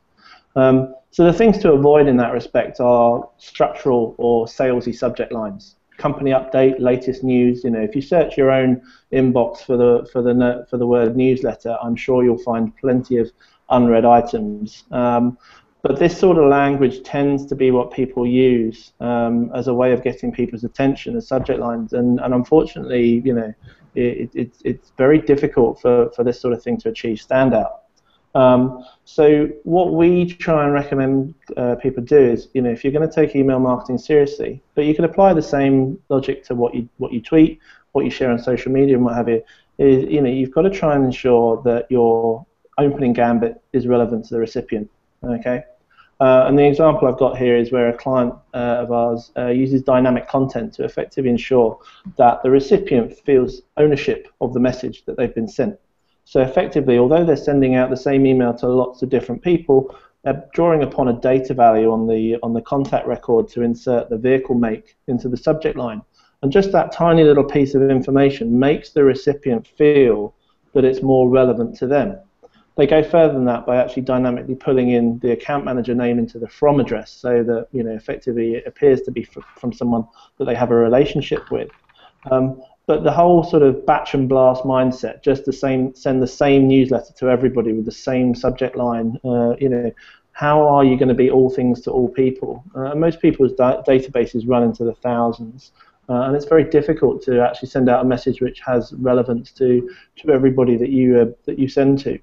So the things to avoid in that respect are structural or salesy subject lines. Company update, latest news. If you search your own inbox for the word newsletter, I'm sure you'll find plenty of unread items. But this sort of language tends to be what people use as a way of getting people's attention as subject lines, and unfortunately, it's very difficult for this sort of thing to achieve standout. So what we try and recommend people do is, if you're going to take email marketing seriously, but you can apply the same logic to what you tweet, what you share on social media, and what have you, is you've got to try and ensure that your opening gambit is relevant to the recipient. Okay. And the example I've got here is where a client of ours uses dynamic content to effectively ensure that the recipient feels ownership of the message that they've been sent. So effectively, although they're sending out the same email to lots of different people, they're drawing upon a data value on the contact record to insert the vehicle make into the subject line. And just that tiny little piece of information makes the recipient feel that it's more relevant to them. They go further than that by actually dynamically pulling in the account manager name into the from address, so that effectively it appears to be from someone that they have a relationship with. but the whole sort of batch and blast mindset, just send the same newsletter to everybody with the same subject line, how are you going to be all things to all people? Most people's databases run into the thousands, and it's very difficult to actually send out a message which has relevance to everybody that you send to.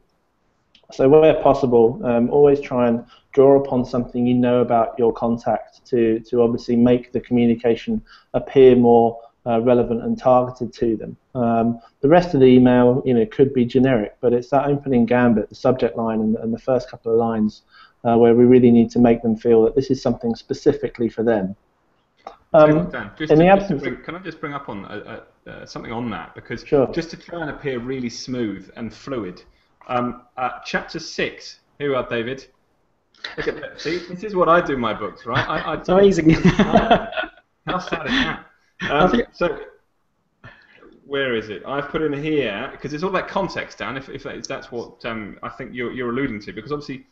So where possible, always try and draw upon something you know about your contact to obviously make the communication appear more relevant and targeted to them. The rest of the email, could be generic, but it's that opening gambit, the subject line and the first couple of lines, where we really need to make them feel that this is something specifically for them. Dan, can I just bring up on something on that, because sure. Just to try and appear really smooth and fluid. Chapter 6. Here we are, David. Look at that. See, this is what I do in my books, right? It's amazing. How sad is that? So, where is it? I've put in here, because it's all about context, Dan, if that's what I think you're alluding to, because obviously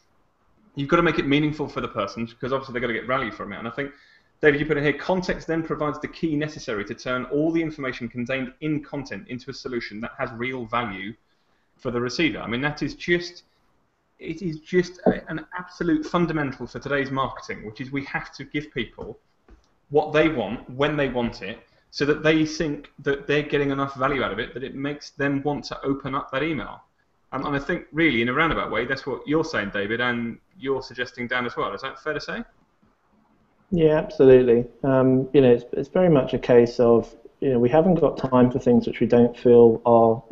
you've got to make it meaningful for the person, because obviously they've got to get value from it. And I think, David, you put in here, context then provides the key necessary to turn all the information contained in content into a solution that has real value for the receiver. I mean, it is just an absolute fundamental for today's marketing, which is we have to give people what they want, when they want it, so that they think that they're getting enough value out of it that it makes them want to open up that email. And I think, really, in a roundabout way, that's what you're saying, David, and you're suggesting, Dan, as well. Is that fair to say? Yeah, absolutely. It's very much a case of, we haven't got time for things which we don't feel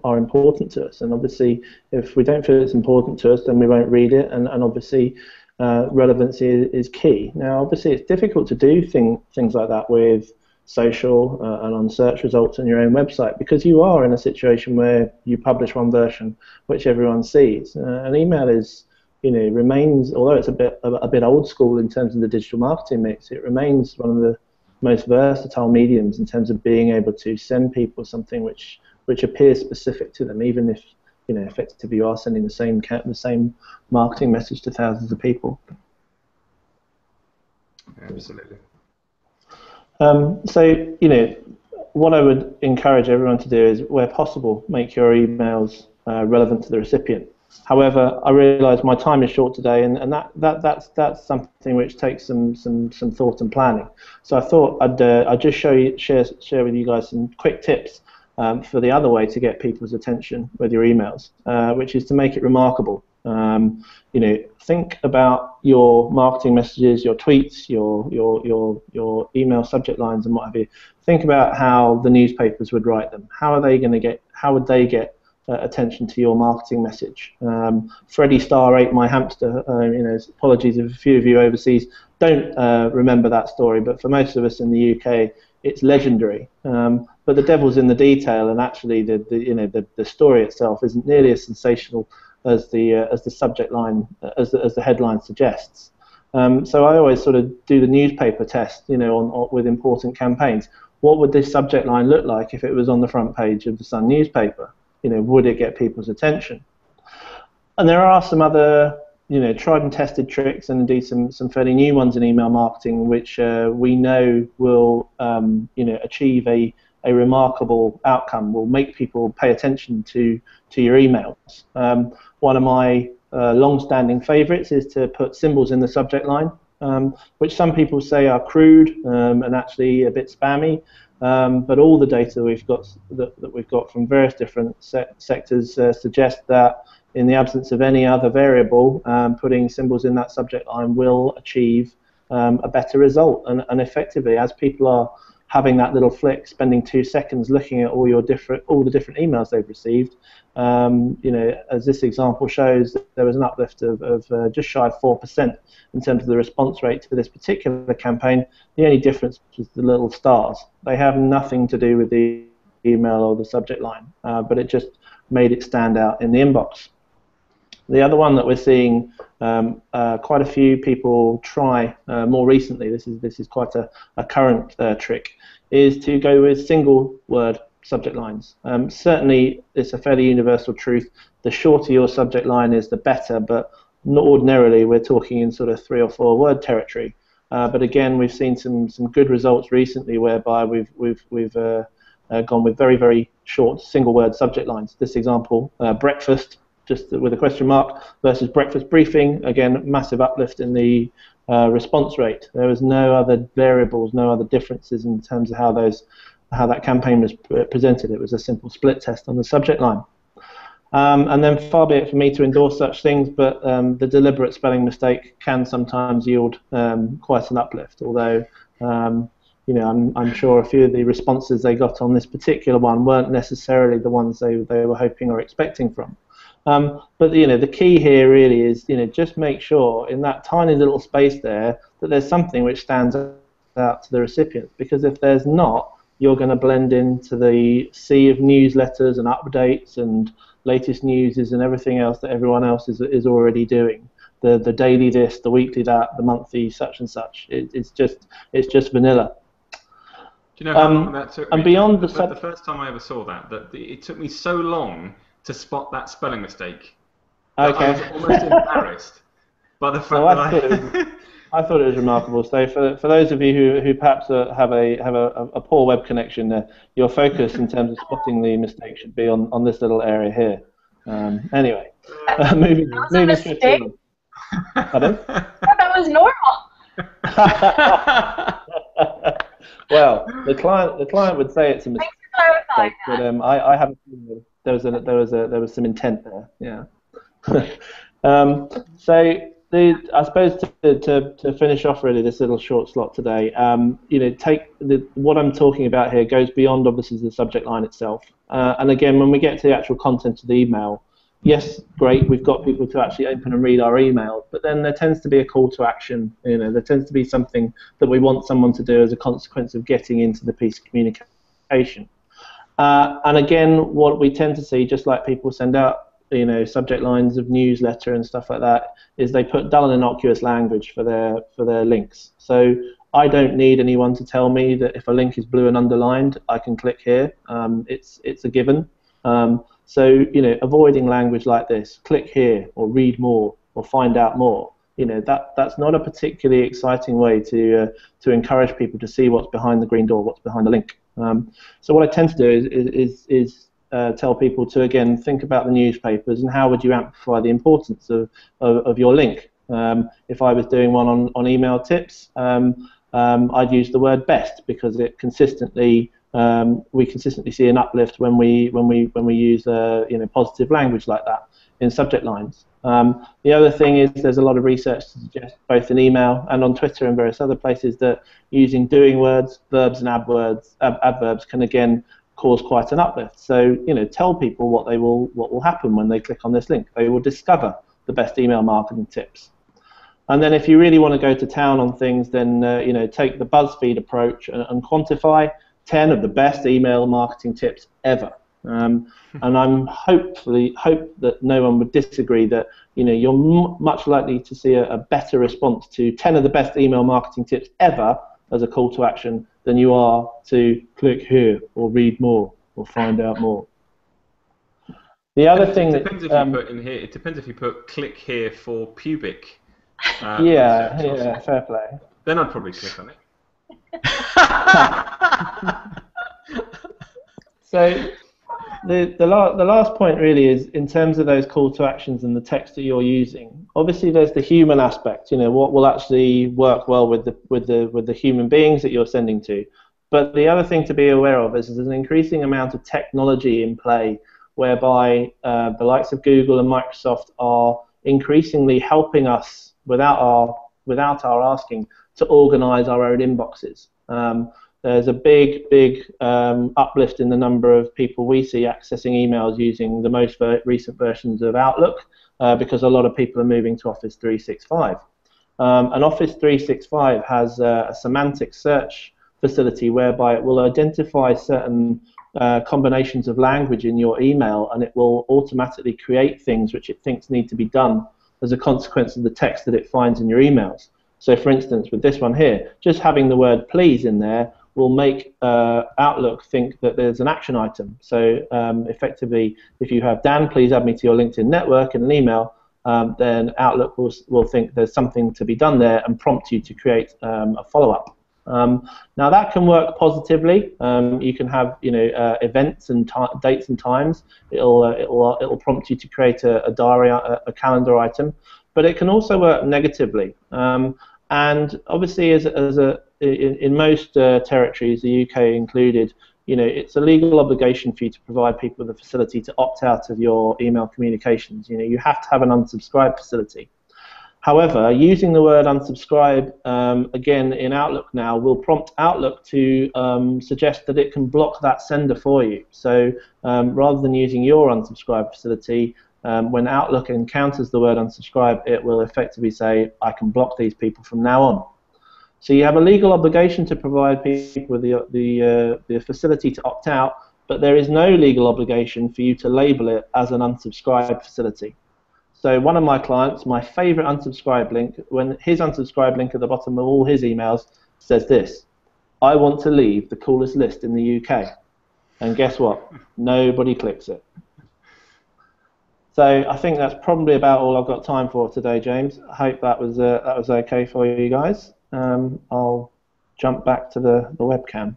are important to us. And obviously, if we don't feel it's important to us, then we won't read it. And obviously, relevancy is key. Now, obviously, it's difficult to do things like that with social and on search results on your own website, because you are in a situation where you publish one version which everyone sees. An email is, remains, although it's a bit old school in terms of the digital marketing mix, it remains one of the most versatile mediums in terms of being able to send people something which appears specific to them, even if effectively you are sending the same marketing message to thousands of people. Absolutely. So what I would encourage everyone to do is, where possible, make your emails relevant to the recipient. However, I realise my time is short today, and that's something which takes some thought and planning. So I thought I'd just share with you guys some quick tips for the other way to get people's attention with your emails, which is to make it remarkable. Think about your marketing messages, your tweets, your email subject lines, and what have you. Think about how the newspapers would write them. How would they get attention to your marketing message? Freddie Star ate my hamster. Apologies if a few of you overseas don't remember that story, but for most of us in the UK, it's legendary. But the devil's in the detail, and actually the story itself isn't nearly as sensational as the subject line, as the headline suggests. So I always sort of do the newspaper test, with important campaigns. What would this subject line look like if it was on the front page of the Sun newspaper? Would it get people's attention? And there are some other, tried and tested tricks, and indeed some fairly new ones in email marketing, which we know will, achieve a remarkable outcome, will make people pay attention to your emails. One of my long-standing favorites is to put symbols in the subject line, which some people say are crude and actually a bit spammy. But all the data that we've got from various different sectors suggest that, in the absence of any other variable, putting symbols in that subject line will achieve a better result. And effectively, as people are having that little flick, spending 2 seconds looking at all the different emails they've received, as this example shows, there was an uplift of just shy of 4% in terms of the response rate to this particular campaign. The only difference was the little stars. They have nothing to do with the email or the subject line, but it just made it stand out in the inbox. The other one that we're seeing quite a few people try more recently, this is quite a current trick, is to go with single word subject lines. Certainly it's a fairly universal truth. The shorter your subject line is, the better, but not ordinarily we're talking in sort of 3 or 4 word territory. But again, we've seen some good results recently whereby we've gone with very, very short single-word subject lines. This example, breakfast, just with a question mark, versus breakfast briefing, again, massive uplift in the response rate. There was no other variables, no other differences in terms of how that campaign was presented. It was a simple split test on the subject line. And then far be it for me to endorse such things, but the deliberate spelling mistake can sometimes yield quite an uplift, although you know, I'm sure a few of the responses they got on this particular one weren't necessarily the ones they were hoping or expecting from. But you know, the key here really is, you know, just make sure in that tiny little space there that there's something which stands out to the recipient, because if there's not, you're going to blend into the sea of newsletters and updates and latest news and everything else that everyone else is already doing. The daily this, the weekly that, the monthly such and such. It's just vanilla. Do you know how long that took me? And beyond the first time I ever saw that it took me so long to spot that spelling mistake. Okay. I was almost embarrassed by the fact that I thought it was remarkable. So for those of you who perhaps have a poor web connection, your focus in terms of spotting the mistake should be on this little area here. Anyway, moving swiftly on. Pardon? That was normal. Well, the client would say it's a mistake. Thanks for clarifying. But I have a feeling there was some intent there. Yeah. So I suppose to finish off really this little short slot today, you know, what I'm talking about here goes beyond obviously the subject line itself. And again, when we get to the actual content of the email, yes, great, we've got people to actually open and read our email, but then there tends to be a call to action. You know, there tends to be something that we want someone to do as a consequence of getting into the piece of communication. And again, what we tend to see, just like people send out, you know, subject lines of newsletter and stuff like that, is they put dull and innocuous language for their links. So I don't need anyone to tell me that if a link is blue and underlined, I can click here. It's a given. So, you know, avoiding language like this, click here, or read more, or find out more, you know, that's not a particularly exciting way to encourage people to see what's behind the green door, what's behind the link. So what I tend to do is tell people to, again, think about the newspapers and how would you amplify the importance of your link. If I was doing one on email tips, I'd use the word best, because it consistently we consistently see an uplift when we use you know, positive language like that in subject lines. The other thing is there's a lot of research to suggest, both in email and on Twitter and various other places, that using doing words, verbs and adverbs can again cause quite an uplift. So, you know, tell people what will happen when they click on this link. They will discover the best email marketing tips. And then if you really want to go to town on things, then you know, take the BuzzFeed approach and quantify 10 of the best email marketing tips ever. And I'm hope that no one would disagree that, you know, you're much likely to see a better response to 10 of the best email marketing tips ever as a call to action than you are to click here or read more or find out more. The other thing that depends if you put in here. It depends if you put click here for pubic. Yeah, fair play. Then I'd probably click on it. So the last point really is, in terms of those call to actions and the text that you're using, obviously there's the human aspect, you know, what will actually work well with the human beings that you're sending to. But the other thing to be aware of is there's an increasing amount of technology in play, whereby the likes of Google and Microsoft are increasingly helping us without our asking to organize our own inboxes. There's a big uplift in the number of people we see accessing emails using the most recent versions of Outlook, because a lot of people are moving to Office 365. And Office 365 has a semantic search facility whereby it will identify certain combinations of language in your email, and it will automatically create things which it thinks need to be done as a consequence of the text that it finds in your emails. So for instance, with this one here, just having the word please in there will make Outlook think that there's an action item. So effectively, if you have Dan, please add me to your LinkedIn network in an email, then Outlook will think there's something to be done there and prompt you to create a follow-up. Now that can work positively. You can have events and dates and times. It'll prompt you to create a diary, a calendar item, but it can also work negatively. And obviously, in most territories, the UK included, it's a legal obligation for you to provide people with a facility to opt out of your email communications. You have to have an unsubscribe facility. However, using the word unsubscribe again in Outlook now will prompt Outlook to suggest that it can block that sender for you. So rather than using your unsubscribe facility, when Outlook encounters the word unsubscribe, it will effectively say, I can block these people from now on. So you have a legal obligation to provide people with the facility to opt out, but there is no legal obligation for you to label it as an unsubscribe facility. So one of my clients, my favorite unsubscribe link, when his unsubscribe link at the bottom of all his emails says this: I want to leave the coolest list in the UK. And guess what? Nobody clicks it. So I think that's probably about all I've got time for today, James. I hope that was okay for you guys. I'll jump back to the webcam.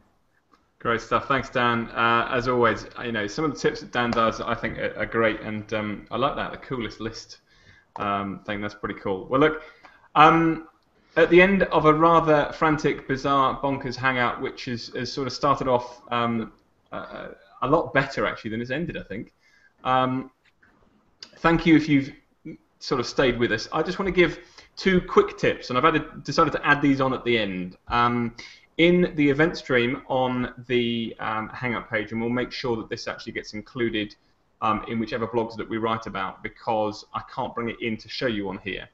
Great stuff. Thanks, Dan. As always, some of the tips that Dan does, I think, are great, and I like that, the coolest list thing. That's pretty cool. Well, look, at the end of a rather frantic, bizarre, bonkers Hangout, which has sort of started off a lot better, actually, than it's ended, I think. Thank you if you've sort of stayed with us. I just want to give 2 quick tips, and I've decided to add these on at the end. In the event stream on the Hangout page, and we'll make sure that this actually gets included in whichever blogs that we write about, because I can't bring it in to show you on here.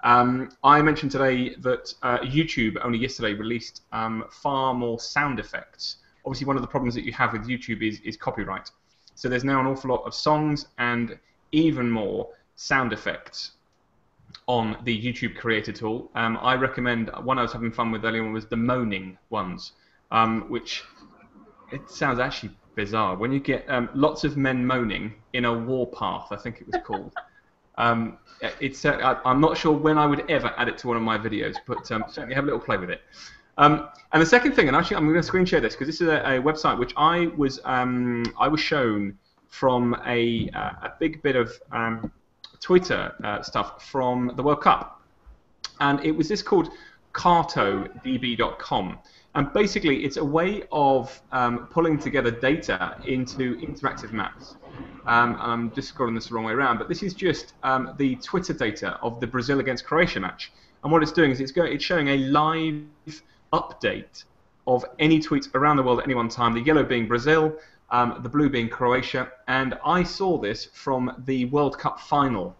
I mentioned today that YouTube only yesterday released far more sound effects. Obviously, one of the problems that you have with YouTube is copyright. So there's now an awful lot of songs and even more sound effects on the YouTube Creator tool. I recommend, one I was having fun with earlier on was the moaning ones, which it sounds actually bizarre. When you get lots of men moaning in a warpath, I think it was called. I'm not sure when I would ever add it to one of my videos, but certainly have a little play with it. And the second thing, and actually I'm going to screen share this because this is a website which I was shown from a big bit of Twitter stuff from the World Cup, and it was this called cartodb.com, and basically it's a way of pulling together data into interactive maps. And I'm just scrolling this the wrong way around, but this is just the Twitter data of the Brazil against Croatia match, and what it's doing is it's showing a live update of any tweets around the world at any one time, the yellow being Brazil, the blue being Croatia, and I saw this from the World Cup final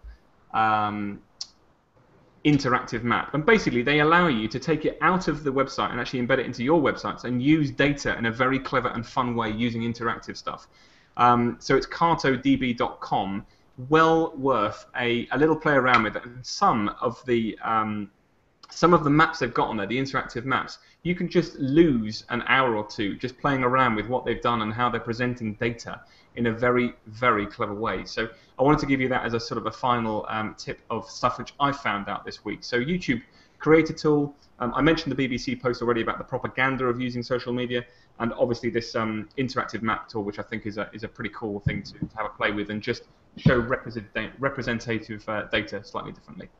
interactive map. And basically they allow you to take it out of the website and actually embed it into your websites and use data in a very clever and fun way using interactive stuff. So it's cartodb.com, well worth a little play around with it. And some of the maps they've got on there, the interactive maps, you can just lose an hour or two just playing around with what they've done and how they're presenting data in a very, very clever way. So I wanted to give you that as a sort of a final tip of stuff which I found out this week. So YouTube Creator Tool, I mentioned the BBC post already about the propaganda of using social media, and obviously this interactive map tool, which I think is a pretty cool thing to have a play with and just show representative data slightly differently.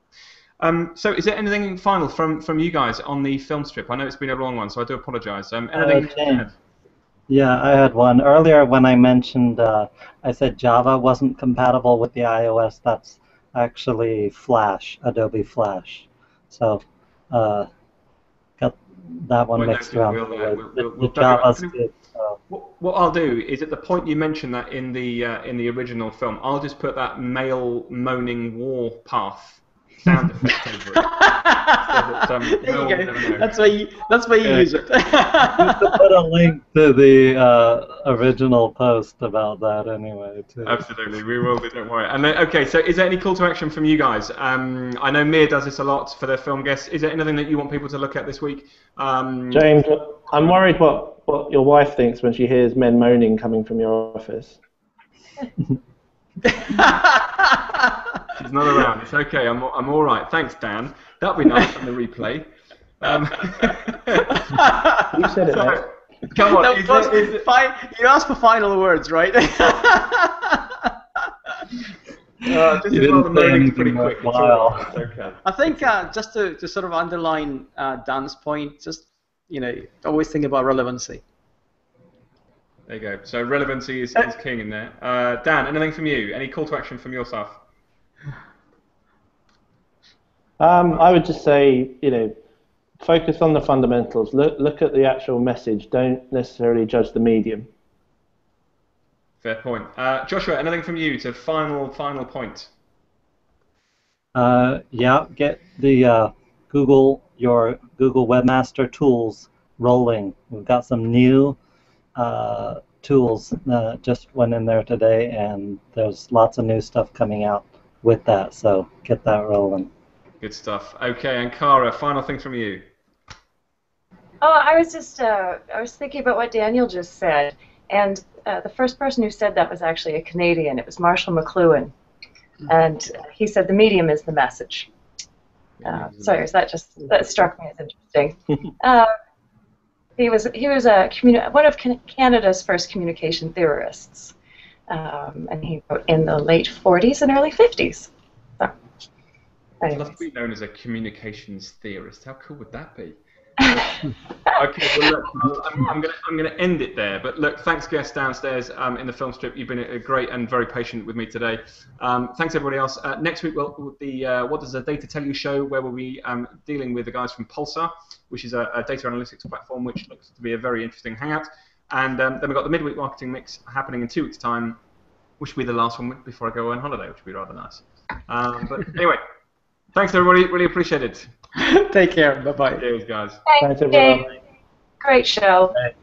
So is there anything final from you guys on the film strip? I know it's been a long one, so I do apologise. Anything? Yeah, I had one. Earlier when I mentioned, I said Java wasn't compatible with the iOS. That's actually Flash, Adobe Flash. So got that one mixed around. We'll JavaScript. What I'll do is at the point you mentioned that in the original film, I'll just put that male moaning war path sound effect over it. So that, there you go. That's where you use it. You have put a link to the original post about that anyway, too. Absolutely, we will do, don't worry. And then, okay, so is there any call to action from you guys? I know Mir does this a lot for their film guests. Is there anything that you want people to look at this week? James, I'm worried what your wife thinks when she hears men moaning coming from your office. She's not around. It's okay. I'm all right. Thanks, Dan. That'll be nice on the replay. You said it, mate. Come on, No, you asked for final words, right? just You didn't say anything pretty quick. It's worthwhile. all right. It's okay. I think just to sort of underline Dan's point, just always think about relevancy. There you go. So relevancy is king in there. Dan, anything from you? Any call to action from yourself? I would just say, focus on the fundamentals. Look at the actual message. Don't necessarily judge the medium. Fair point. Joshua, anything from you to final point? Yeah, get the your Google Webmaster Tools rolling. We've got some new tools just went in there today, and there's lots of new stuff coming out with that, so get that rolling. Good stuff. Okay, and Cara, final thing from you. Oh, I was thinking about what Daniel just said, and the first person who said that was actually a Canadian. It was Marshall McLuhan, and he said the medium is the message. So that struck me as interesting. He was one of Canada's first communication theorists, and he wrote in the late 40s and early 50s. So, I'd love to be known as a communications theorist. How cool would that be? Okay, well look, I'm going to end it there. But look, thanks guests downstairs in the film strip. You've been great and very patient with me today. Thanks everybody else. Next week, the What Does the Data Tell You show, where we'll be dealing with the guys from Pulsar, which is a data analytics platform, which looks to be a very interesting hangout. And then we've got the Midweek Marketing Mix happening in 2 weeks' time, which will be the last one before I go on holiday, which will be rather nice. But anyway, thanks everybody. Really appreciate it. Take care. Bye-bye. Cheers, guys. Thanks, everyone. Great show. Right.